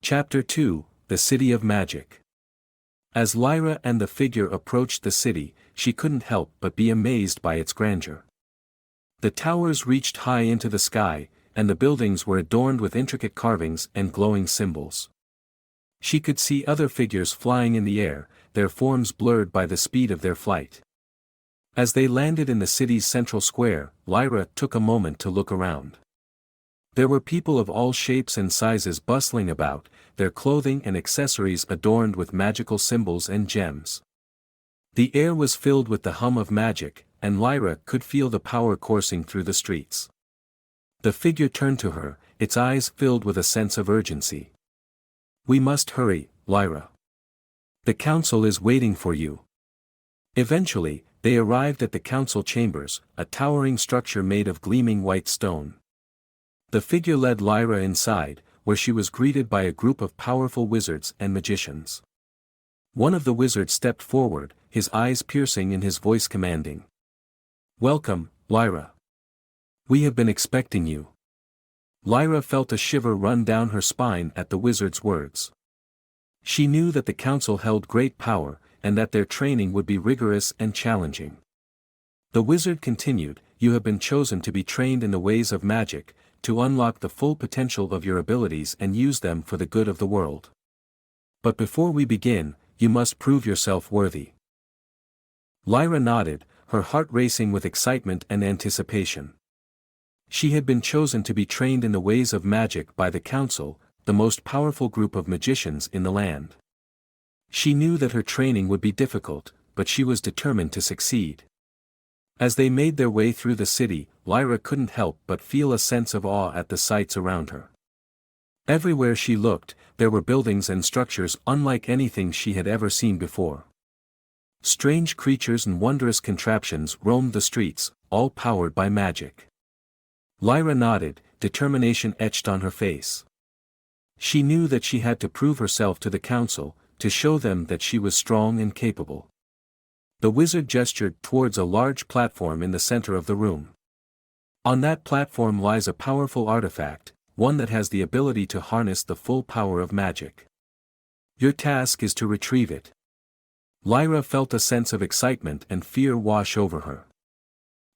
Chapter 2, The City of Magic. As Lyra and the figure approached the city, she couldn't help but be amazed by its grandeur. The towers reached high into the sky, and the buildings were adorned with intricate carvings and glowing symbols. She could see other figures flying in the air, their forms blurred by the speed of their flight. As they landed in the city's central square, Lyra took a moment to look around. There were people of all shapes and sizes bustling about, their clothing and accessories adorned with magical symbols and gems. The air was filled with the hum of magic, and Lyra could feel the power coursing through the streets. The figure turned to her, its eyes filled with a sense of urgency. "We must hurry, Lyra. The council is waiting for you." Eventually, they arrived at the council chambers, a towering structure made of gleaming white stone. The figure led Lyra inside, where she was greeted by a group of powerful wizards and magicians. One of the wizards stepped forward, his eyes piercing and his voice commanding. "Welcome, Lyra. We have been expecting you." Lyra felt a shiver run down her spine at the wizard's words. She knew that the council held great power, and that their training would be rigorous and challenging. The wizard continued, "You have been chosen to be trained in the ways of magic, to unlock the full potential of your abilities and use them for the good of the world. But before we begin, you must prove yourself worthy." Lyra nodded, her heart racing with excitement and anticipation. She had been chosen to be trained in the ways of magic by the council, the most powerful group of magicians in the land. She knew that her training would be difficult, but she was determined to succeed. As they made their way through the city, Lyra couldn't help but feel a sense of awe at the sights around her. Everywhere she looked, there were buildings and structures unlike anything she had ever seen before. Strange creatures and wondrous contraptions roamed the streets, all powered by magic. Lyra nodded, determination etched on her face. She knew that she had to prove herself to the council, to show them that she was strong and capable. The wizard gestured towards a large platform in the center of the room. On that platform lies a powerful artifact, one that has the ability to harness the full power of magic. Your task is to retrieve it. Lyra felt a sense of excitement and fear wash over her.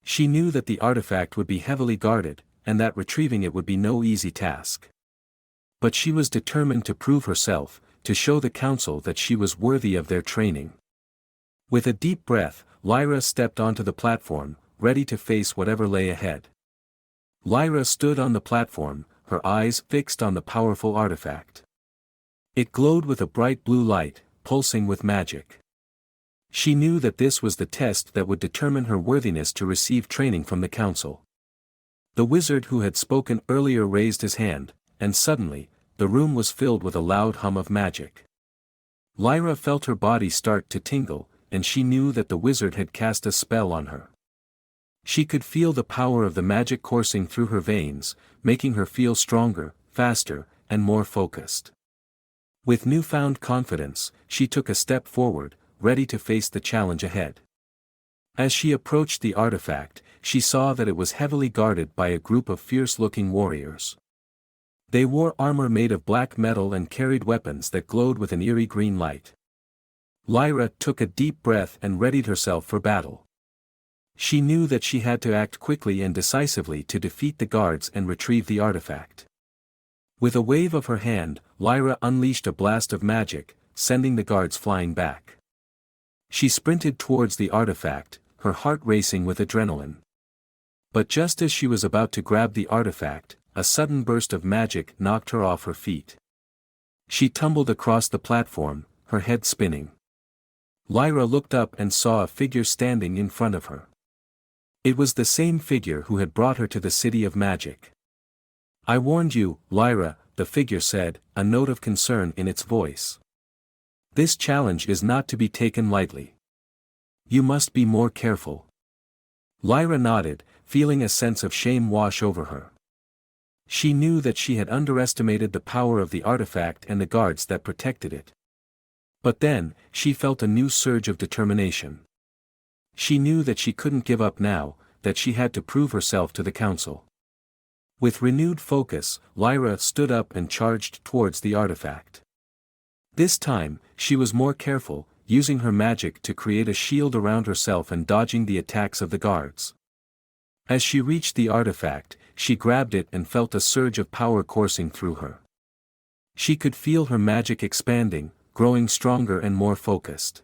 She knew that the artifact would be heavily guarded, and that retrieving it would be no easy task. But she was determined to prove herself, to show the council that she was worthy of their training. With a deep breath, Lyra stepped onto the platform, ready to face whatever lay ahead. Lyra stood on the platform, her eyes fixed on the powerful artifact. It glowed with a bright blue light, pulsing with magic. She knew that this was the test that would determine her worthiness to receive training from the council. The wizard who had spoken earlier raised his hand, and suddenly, the room was filled with a loud hum of magic. Lyra felt her body start to tingle, and she knew that the wizard had cast a spell on her. She could feel the power of the magic coursing through her veins, making her feel stronger, faster, and more focused. With newfound confidence, she took a step forward, ready to face the challenge ahead. As she approached the artifact, she saw that it was heavily guarded by a group of fierce-looking warriors. They wore armor made of black metal and carried weapons that glowed with an eerie green light. Lyra took a deep breath and readied herself for battle. She knew that she had to act quickly and decisively to defeat the guards and retrieve the artifact. With a wave of her hand, Lyra unleashed a blast of magic, sending the guards flying back. She sprinted towards the artifact, her heart racing with adrenaline. But just as she was about to grab the artifact, a sudden burst of magic knocked her off her feet. She tumbled across the platform, her head spinning. Lyra looked up and saw a figure standing in front of her. It was the same figure who had brought her to the City of Magic. "I warned you, Lyra," the figure said, a note of concern in its voice. "This challenge is not to be taken lightly. You must be more careful." Lyra nodded, feeling a sense of shame wash over her. She knew that she had underestimated the power of the artifact and the guards that protected it. But then, she felt a new surge of determination. She knew that she couldn't give up now, that she had to prove herself to the council. With renewed focus, Lyra stood up and charged towards the artifact. This time, she was more careful, using her magic to create a shield around herself and dodging the attacks of the guards. As she reached the artifact, she grabbed it and felt a surge of power coursing through her. She could feel her magic expanding, growing stronger and more focused.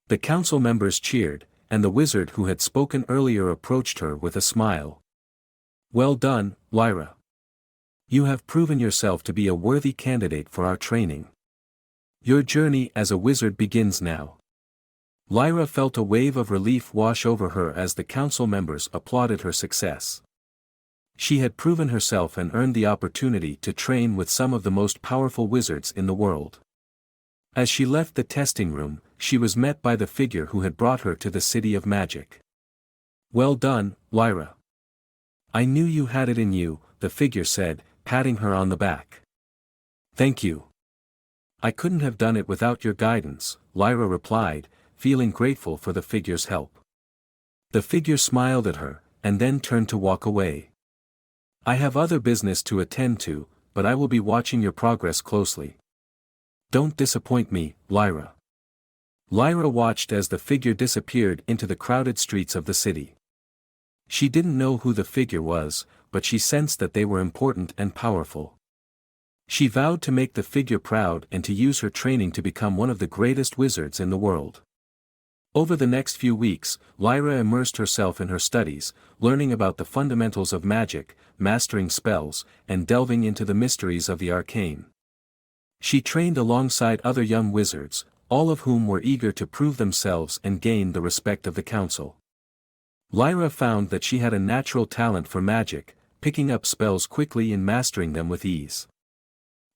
The council members cheered, and the wizard who had spoken earlier approached her with a smile. "Well done, Lyra. You have proven yourself to be a worthy candidate for our training. Your journey as a wizard begins now." Lyra felt a wave of relief wash over her as the council members applauded her success. She had proven herself and earned the opportunity to train with some of the most powerful wizards in the world. As she left the testing room, she was met by the figure who had brought her to the City of Magic. "Well done, Lyra. I knew you had it in you," the figure said, patting her on the back. "Thank you. I couldn't have done it without your guidance," Lyra replied, feeling grateful for the figure's help. The figure smiled at her, and then turned to walk away. "I have other business to attend to, but I will be watching your progress closely. Don't disappoint me, Lyra." Lyra watched as the figure disappeared into the crowded streets of the city. She didn't know who the figure was, but she sensed that they were important and powerful. She vowed to make the figure proud and to use her training to become one of the greatest wizards in the world. Over the next few weeks, Lyra immersed herself in her studies, learning about the fundamentals of magic, mastering spells, and delving into the mysteries of the arcane. She trained alongside other young wizards, all of whom were eager to prove themselves and gain the respect of the council. Lyra found that she had a natural talent for magic, picking up spells quickly and mastering them with ease.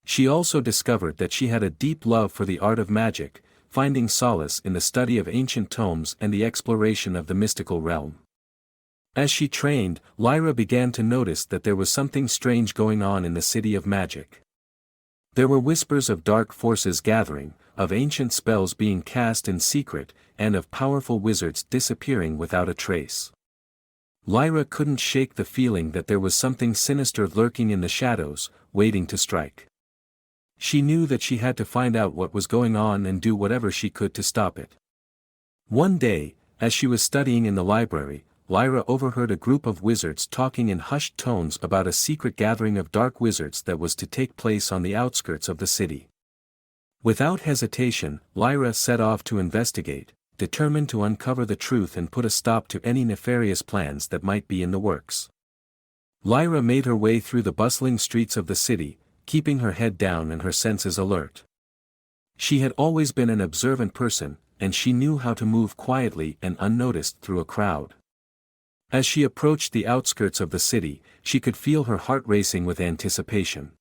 She also discovered that she had a deep love for the art of magic, finding solace in the study of ancient tomes and the exploration of the mystical realm. As she trained, Lyra began to notice that there was something strange going on in the City of Magic. There were whispers of dark forces gathering, of ancient spells being cast in secret, and of powerful wizards disappearing without a trace. Lyra couldn't shake the feeling that there was something sinister lurking in the shadows, waiting to strike. She knew that she had to find out what was going on and do whatever she could to stop it. One day, as she was studying in the library, Lyra overheard a group of wizards talking in hushed tones about a secret gathering of dark wizards that was to take place on the outskirts of the city. Without hesitation, Lyra set off to investigate, determined to uncover the truth and put a stop to any nefarious plans that might be in the works. Lyra made her way through the bustling streets of the city, keeping her head down and her senses alert. She had always been an observant person, and she knew how to move quietly and unnoticed through a crowd. As she approached the outskirts of the city, she could feel her heart racing with anticipation.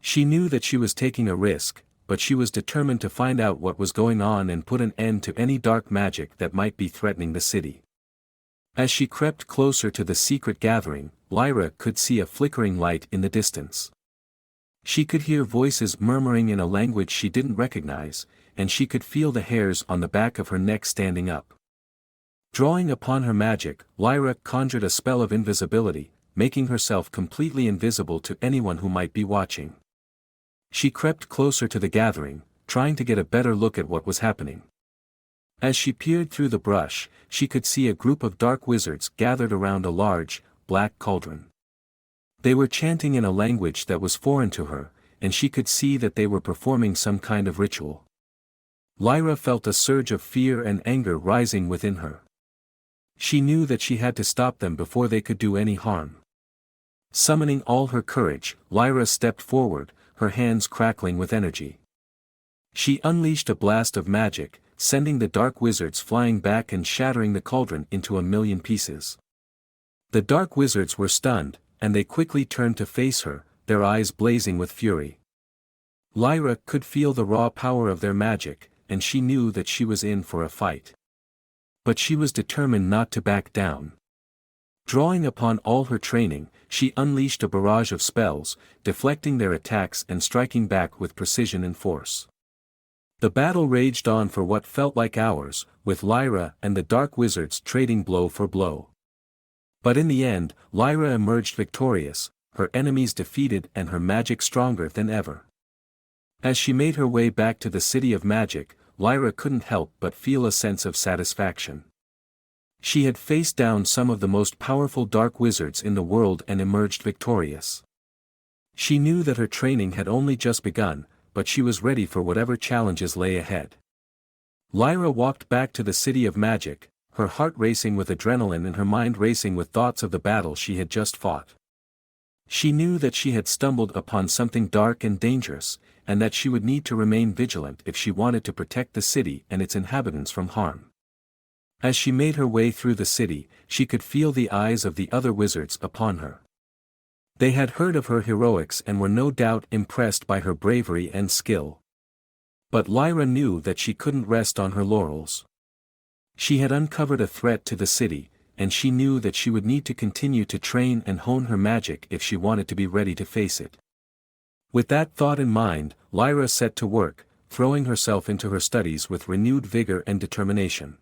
She knew that she was taking a risk, but she was determined to find out what was going on and put an end to any dark magic that might be threatening the city. As she crept closer to the secret gathering, Lyra could see a flickering light in the distance. She could hear voices murmuring in a language she didn't recognize, and she could feel the hairs on the back of her neck standing up. Drawing upon her magic, Lyra conjured a spell of invisibility, making herself completely invisible to anyone who might be watching. She crept closer to the gathering, trying to get a better look at what was happening. As she peered through the brush, she could see a group of dark wizards gathered around a large, black cauldron. They were chanting in a language that was foreign to her, and she could see that they were performing some kind of ritual. Lyra felt a surge of fear and anger rising within her. She knew that she had to stop them before they could do any harm. Summoning all her courage, Lyra stepped forward, her hands crackling with energy. She unleashed a blast of magic, sending the dark wizards flying back and shattering the cauldron into a million pieces. The dark wizards were stunned, and they quickly turned to face her, their eyes blazing with fury. Lyra could feel the raw power of their magic, and she knew that she was in for a fight. But she was determined not to back down. Drawing upon all her training, she unleashed a barrage of spells, deflecting their attacks and striking back with precision and force. The battle raged on for what felt like hours, with Lyra and the dark wizards trading blow for blow. But in the end, Lyra emerged victorious, her enemies defeated and her magic stronger than ever. As she made her way back to the City of Magic, Lyra couldn't help but feel a sense of satisfaction. She had faced down some of the most powerful dark wizards in the world and emerged victorious. She knew that her training had only just begun, but she was ready for whatever challenges lay ahead. Lyra walked back to the City of Magic, her heart racing with adrenaline and her mind racing with thoughts of the battle she had just fought. She knew that she had stumbled upon something dark and dangerous, and that she would need to remain vigilant if she wanted to protect the city and its inhabitants from harm. As she made her way through the city, she could feel the eyes of the other wizards upon her. They had heard of her heroics and were no doubt impressed by her bravery and skill. But Lyra knew that she couldn't rest on her laurels. She had uncovered a threat to the city, and she knew that she would need to continue to train and hone her magic if she wanted to be ready to face it. With that thought in mind, Lyra set to work, throwing herself into her studies with renewed vigor and determination.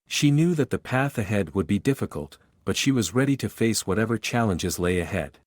She knew that the path ahead would be difficult, but she was ready to face whatever challenges lay ahead.